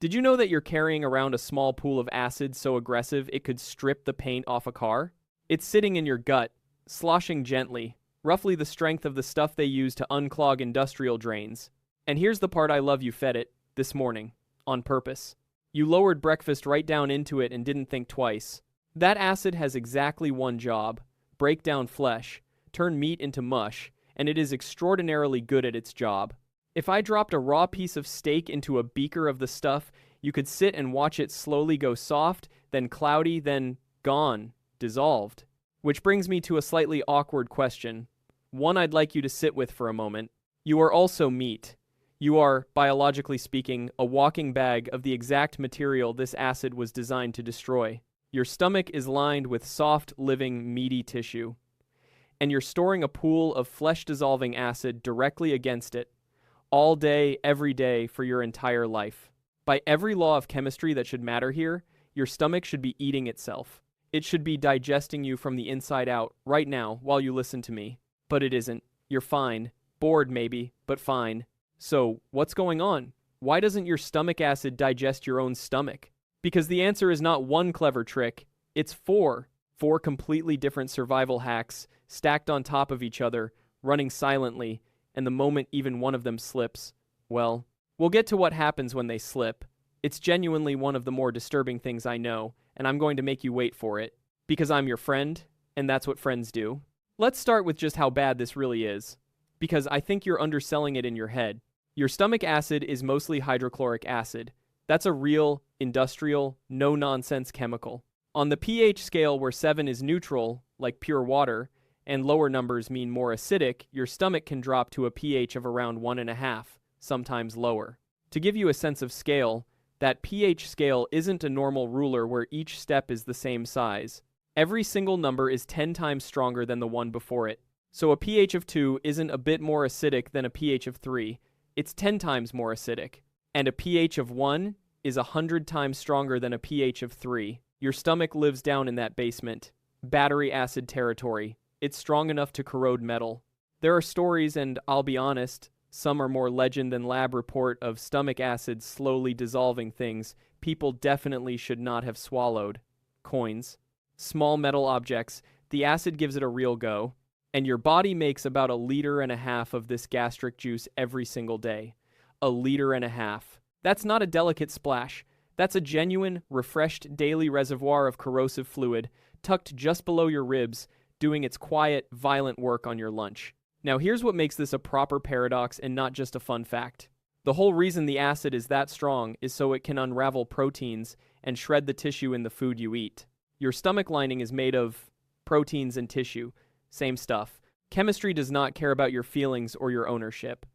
Did you know that you're carrying around a small pool of acid so aggressive it could strip the paint off a car? It's sitting in your gut, sloshing gently, roughly the strength of the stuff they use to unclog industrial drains. And here's the part I love: you fed it, this morning, on purpose. You lowered breakfast right down into it and didn't think twice. That acid has exactly one job: break down flesh, turn meat into mush, and it is extraordinarily good at its job. If I dropped a raw piece of steak into a beaker of the stuff, you could sit and watch it slowly go soft, then cloudy, then gone, dissolved. Which brings me to a slightly awkward question, one I'd like you to sit with for a moment. You are also meat. You are, biologically speaking, a walking bag of the exact material this acid was designed to destroy. Your stomach is lined with soft, living, meaty tissue. And you're storing a pool of flesh-dissolving acid directly against it, all day, every day, for your entire life. By every law of chemistry that should matter here, your stomach should be eating itself. It should be digesting you from the inside out, right now, while you listen to me. But it isn't. You're fine. Bored, maybe, but fine. So, what's going on? Why doesn't your stomach acid digest your own stomach? Because the answer is not one clever trick, it's four. Four completely different survival hacks, stacked on top of each other, running silently, and the moment even one of them slips, well, we'll get to what happens when they slip. It's genuinely one of the more disturbing things I know, and I'm going to make you wait for it. Because I'm your friend, and that's what friends do. Let's start with just how bad this really is. Because I think you're underselling it in your head. Your stomach acid is mostly hydrochloric acid. That's a real, industrial, no-nonsense chemical. On the pH scale where 7 is neutral, like pure water, and lower numbers mean more acidic, your stomach can drop to a pH of around 1.5, sometimes lower. To give you a sense of scale, that pH scale isn't a normal ruler where each step is the same size. Every single number is 10 times stronger than the one before it. So a pH of 2 isn't a bit more acidic than a pH of 3, it's 10 times more acidic. And a pH of 1 is 100 times stronger than a pH of 3. Your stomach lives down in that basement. Battery acid territory. It's strong enough to corrode metal. There are stories, and I'll be honest, some are more legend than lab report, of stomach acid slowly dissolving things people definitely should not have swallowed. Coins. Small metal objects. The acid gives it a real go. And your body makes about 1.5 liters of this gastric juice every single day. 1.5 liters. That's not a delicate splash. That's a genuine, refreshed daily reservoir of corrosive fluid, tucked just below your ribs, doing its quiet, violent work on your lunch. Now here's what makes this a proper paradox and not just a fun fact. The whole reason the acid is that strong is so it can unravel proteins and shred the tissue in the food you eat. Your stomach lining is made of proteins and tissue. Same stuff. Chemistry does not care about your feelings or your ownership.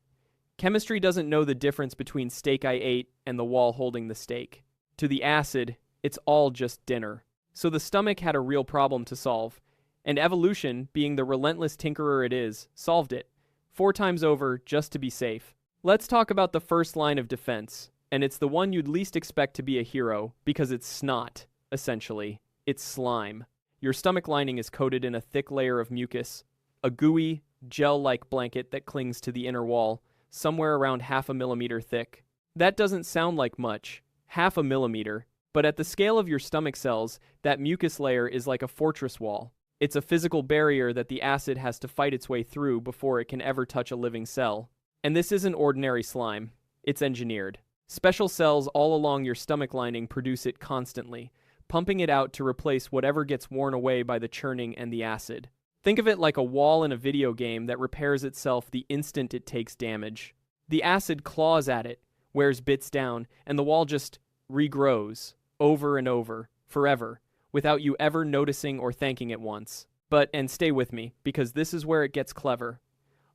Chemistry doesn't know the difference between steak I ate and the wall holding the steak. To the acid, it's all just dinner. So the stomach had a real problem to solve. And evolution, being the relentless tinkerer it is, solved it. 4 times over, just to be safe. Let's talk about the first line of defense. And it's the one you'd least expect to be a hero, because it's snot, essentially. It's slime. Your stomach lining is coated in a thick layer of mucus, a gooey, gel-like blanket that clings to the inner wall, somewhere around 0.5 millimeter thick. That doesn't sound like much, 0.5 millimeter, but at the scale of your stomach cells, that mucus layer is like a fortress wall. It's a physical barrier that the acid has to fight its way through before it can ever touch a living cell. And this isn't ordinary slime. It's engineered. Special cells all along your stomach lining produce it constantly, pumping it out to replace whatever gets worn away by the churning and the acid. Think of it like a wall in a video game that repairs itself the instant it takes damage. The acid claws at it, wears bits down, and the wall just regrows, over and over, forever, without you ever noticing or thanking it once. But, and stay with me, because this is where it gets clever.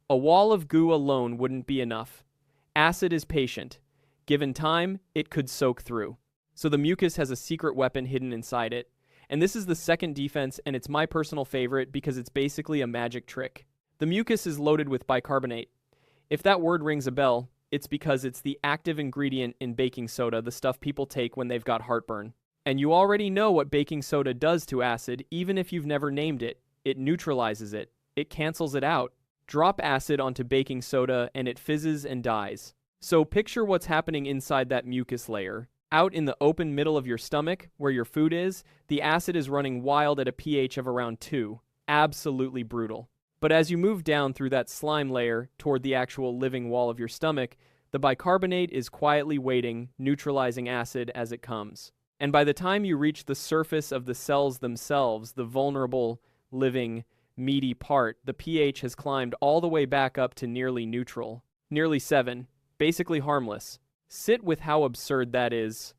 A wall of goo alone wouldn't be enough. Acid is patient. Given time, it could soak through. So the mucus has a secret weapon hidden inside it. And this is the second defense, and it's my personal favorite because it's basically a magic trick. The mucus is loaded with bicarbonate. If that word rings a bell, it's because it's the active ingredient in baking soda, the stuff people take when they've got heartburn. And you already know what baking soda does to acid, even if you've never named it. It neutralizes it. It cancels it out. Drop acid onto baking soda and it fizzes and dies. So picture what's happening inside that mucus layer. Out in the open middle of your stomach, where your food is, the acid is running wild at a pH of around 2. Absolutely brutal. But as you move down through that slime layer toward the actual living wall of your stomach, the bicarbonate is quietly waiting, neutralizing acid as it comes. And by the time you reach the surface of the cells themselves, the vulnerable, living, meaty part, the pH has climbed all the way back up to nearly neutral. Nearly 7. Basically harmless. Sit with how absurd that is.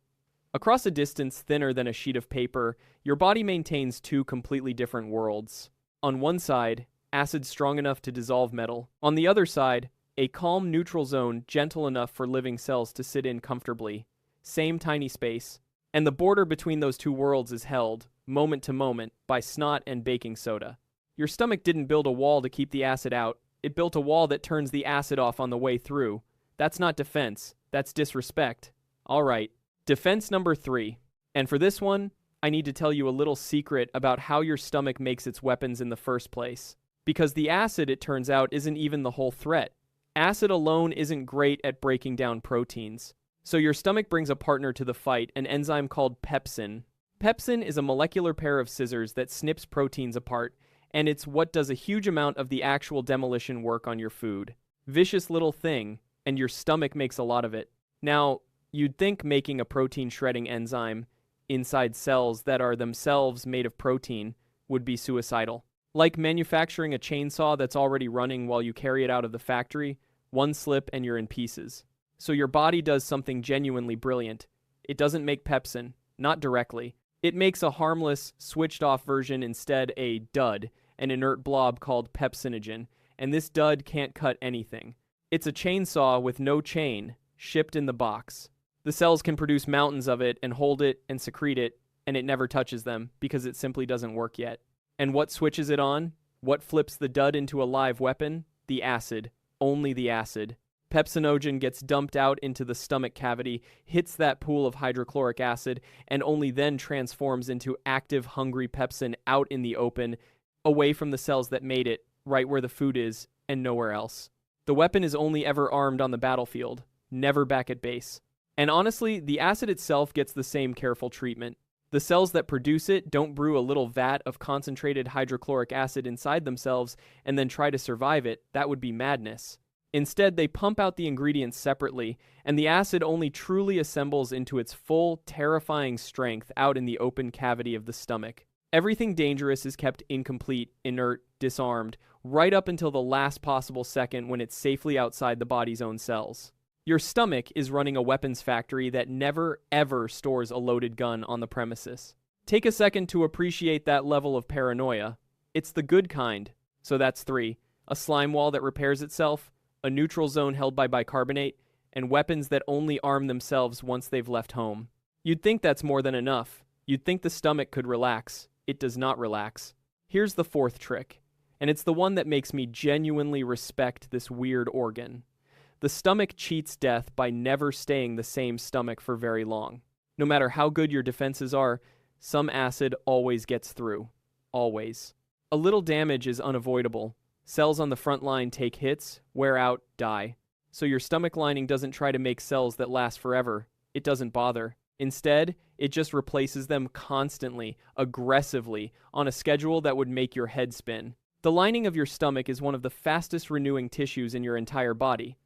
Across a distance thinner than a sheet of paper, your body maintains two completely different worlds. On one side, acid strong enough to dissolve metal. On the other side, a calm neutral zone gentle enough for living cells to sit in comfortably. Same tiny space. And the border between those two worlds is held, moment to moment, by snot and baking soda. Your stomach didn't build a wall to keep the acid out. It built a wall that turns the acid off on the way through. That's not defense. That's disrespect. All right. Defense number 3. And for this one, I need to tell you a little secret about how your stomach makes its weapons in the first place. Because the acid, it turns out, isn't even the whole threat. Acid alone isn't great at breaking down proteins. So your stomach brings a partner to the fight, an enzyme called pepsin. Pepsin is a molecular pair of scissors that snips proteins apart, and it's what does a huge amount of the actual demolition work on your food. Vicious little thing, and your stomach makes a lot of it. Now, you'd think making a protein shredding enzyme inside cells that are themselves made of protein would be suicidal. Like manufacturing a chainsaw that's already running while you carry it out of the factory, one slip and you're in pieces. So your body does something genuinely brilliant. It doesn't make pepsin, not directly. It makes a harmless, switched-off version instead, a dud, an inert blob called pepsinogen, and this dud can't cut anything. It's a chainsaw with no chain, shipped in the box. The cells can produce mountains of it and hold it and secrete it, and it never touches them because it simply doesn't work yet. And what switches it on? What flips the dud into a live weapon? The acid. Only the acid. Pepsinogen gets dumped out into the stomach cavity, hits that pool of hydrochloric acid, and only then transforms into active, hungry pepsin out in the open, away from the cells that made it, right where the food is, and nowhere else. The weapon is only ever armed on the battlefield, never back at base. And honestly, the acid itself gets the same careful treatment. The cells that produce it don't brew a little vat of concentrated hydrochloric acid inside themselves and then try to survive it. That would be madness. Instead, they pump out the ingredients separately, and the acid only truly assembles into its full, terrifying strength out in the open cavity of the stomach. Everything dangerous is kept incomplete, inert, disarmed, right up until the last possible second when it's safely outside the body's own cells. Your stomach is running a weapons factory that never, ever stores a loaded gun on the premises. Take a second to appreciate that level of paranoia. It's the good kind. So that's 3. A slime wall that repairs itself, a neutral zone held by bicarbonate, and weapons that only arm themselves once they've left home. You'd think that's more than enough. You'd think the stomach could relax. It does not relax. Here's the 4th trick, and it's the one that makes me genuinely respect this weird organ. The stomach cheats death by never staying the same stomach for very long. No matter how good your defenses are, some acid always gets through. Always. A little damage is unavoidable. Cells on the front line take hits, wear out, die. So your stomach lining doesn't try to make cells that last forever. It doesn't bother. Instead, it just replaces them constantly, aggressively, on a schedule that would make your head spin. The lining of your stomach is one of the fastest renewing tissues in your entire body.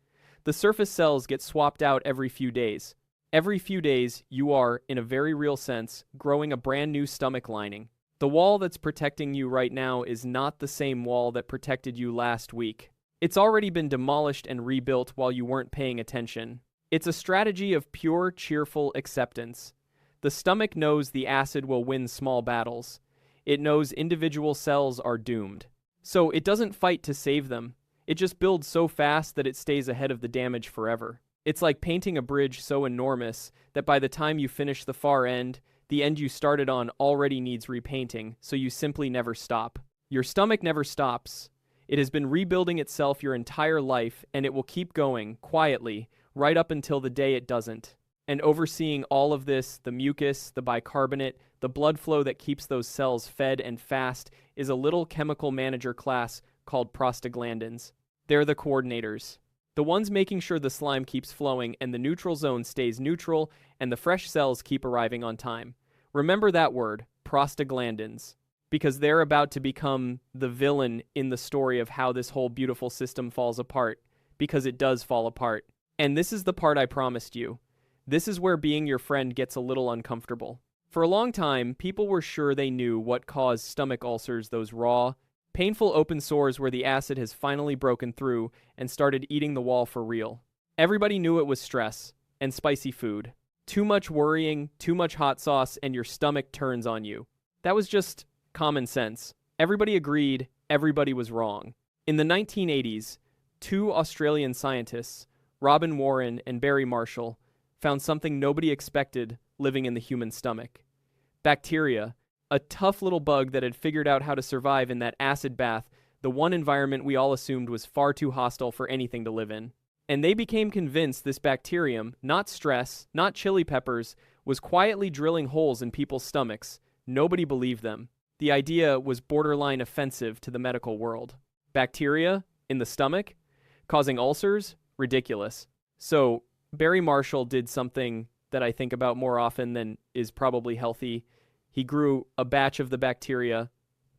The surface cells get swapped out every few days. Every few days, you are, in a very real sense, growing a brand new stomach lining. The wall that's protecting you right now is not the same wall that protected you last week. It's already been demolished and rebuilt while you weren't paying attention. It's a strategy of pure, cheerful acceptance. The stomach knows the acid will win small battles. It knows individual cells are doomed. So it doesn't fight to save them. It just builds so fast that it stays ahead of the damage forever. It's like painting a bridge so enormous that by the time you finish the far end, the end you started on already needs repainting, so you simply never stop. Your stomach never stops. It has been rebuilding itself your entire life, and it will keep going, quietly, right up until the day it doesn't. And overseeing all of this, the mucus, the bicarbonate, the blood flow that keeps those cells fed and fast, is a little chemical manager class called prostaglandins. They're the coordinators. The ones making sure the slime keeps flowing and the neutral zone stays neutral and the fresh cells keep arriving on time. Remember that word, prostaglandins, because they're about to become the villain in the story of how this whole beautiful system falls apart, because it does fall apart. And this is the part I promised you. This is where being your friend gets a little uncomfortable. For a long time, people were sure they knew what caused stomach ulcers, those raw, painful open sores where the acid has finally broken through and started eating the wall for real. Everybody knew it was stress and spicy food. Too much worrying, too much hot sauce, and your stomach turns on you. That was just common sense. Everybody agreed, everybody was wrong. In the 1980s, two Australian scientists, Robin Warren and Barry Marshall, found something nobody expected living in the human stomach. Bacteria, a tough little bug that had figured out how to survive in that acid bath, the one environment we all assumed was far too hostile for anything to live in. And they became convinced this bacterium, not stress, not chili peppers, was quietly drilling holes in people's stomachs. Nobody believed them. The idea was borderline offensive to the medical world. Bacteria in the stomach? Causing ulcers? Ridiculous. So, Barry Marshall did something that I think about more often than is probably healthy. He grew a batch of the bacteria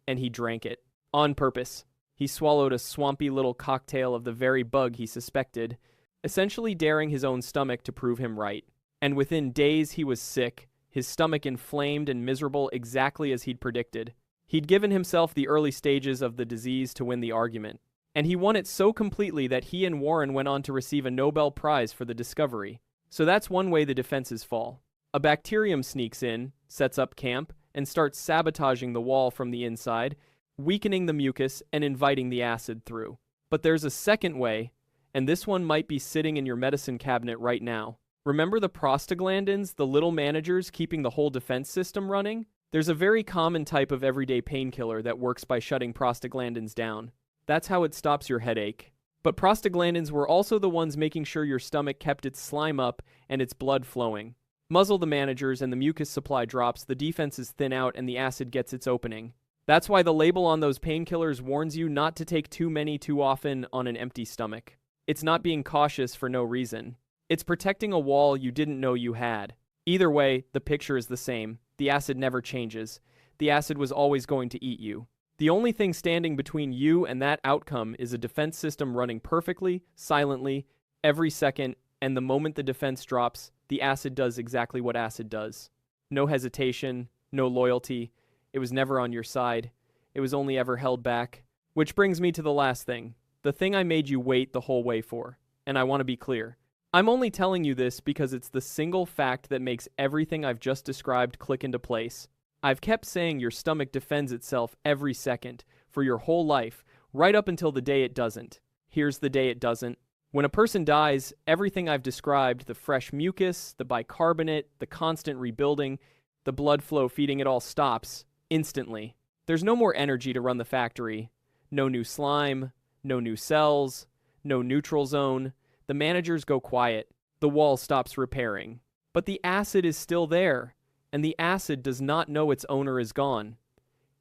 and he drank it on purpose. He swallowed a swampy little cocktail of the very bug he suspected, essentially daring his own stomach to prove him right. And within days he was sick, his stomach inflamed and miserable exactly as he'd predicted. He'd given himself the early stages of the disease to win the argument. And he won it so completely that he and Warren went on to receive a Nobel Prize for the discovery. So that's one way the defenses fall. A bacterium sneaks in, sets up camp, and starts sabotaging the wall from the inside, weakening the mucus and inviting the acid through. But there's a second way, and this one might be sitting in your medicine cabinet right now. Remember the prostaglandins, the little managers keeping the whole defense system running? There's a very common type of everyday painkiller that works by shutting prostaglandins down. That's how it stops your headache. But prostaglandins were also the ones making sure your stomach kept its slime up and its blood flowing. Muzzle the managers and the mucus supply drops, the defenses thin out, and the acid gets its opening. That's why the label on those painkillers warns you not to take too many too often on an empty stomach. It's not being cautious for no reason. It's protecting a wall you didn't know you had. Either way, the picture is the same. The acid never changes. The acid was always going to eat you. The only thing standing between you and that outcome is a defense system running perfectly, silently, every second, and the moment the defense drops, the acid does exactly what acid does. No hesitation, no loyalty. It was never on your side. It was only ever held back. Which brings me to the last thing. The thing I made you wait the whole way for. And I want to be clear. I'm only telling you this because it's the single fact that makes everything I've just described click into place. I've kept saying your stomach defends itself every second, for your whole life, right up until the day it doesn't. Here's the day it doesn't. When a person dies, everything I've described, the fresh mucus, the bicarbonate, the constant rebuilding, the blood flow feeding it all stops instantly. There's no more energy to run the factory. No new slime, no new cells, no neutral zone. The managers go quiet. The wall stops repairing. But the acid is still there. And the acid does not know its owner is gone.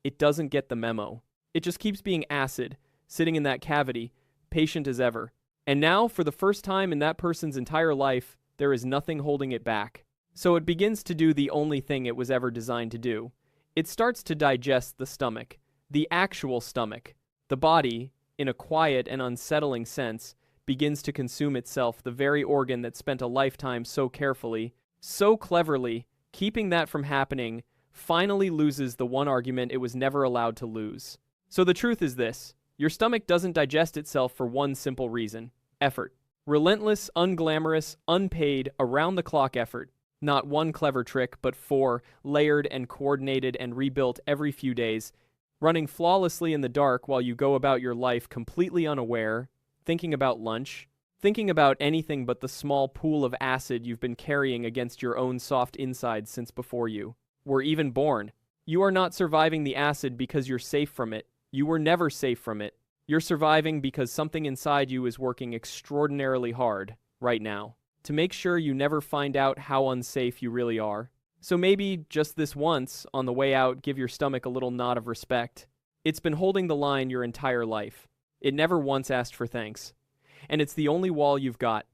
It doesn't get the memo. It just keeps being acid, sitting in that cavity, patient as ever. And now, for the first time in that person's entire life, there is nothing holding it back. So it begins to do the only thing it was ever designed to do. It starts to digest the stomach, the actual stomach. The body, in a quiet and unsettling sense, begins to consume itself, the very organ that spent a lifetime so carefully, so cleverly, keeping that from happening, finally loses the one argument it was never allowed to lose. So the truth is this. Your stomach doesn't digest itself for one simple reason. Effort. Relentless, unglamorous, unpaid, around-the-clock effort. Not one clever trick, but 4, layered and coordinated and rebuilt every few days, running flawlessly in the dark while you go about your life completely unaware, thinking about lunch, thinking about anything but the small pool of acid you've been carrying against your own soft insides since before you were even born. You are not surviving the acid because you're safe from it. You were never safe from it. You're surviving because something inside you is working extraordinarily hard right now to make sure you never find out how unsafe you really are. So maybe just this once, on the way out, give your stomach a little nod of respect. It's been holding the line your entire life. It never once asked for thanks. and it's the only wall you've got.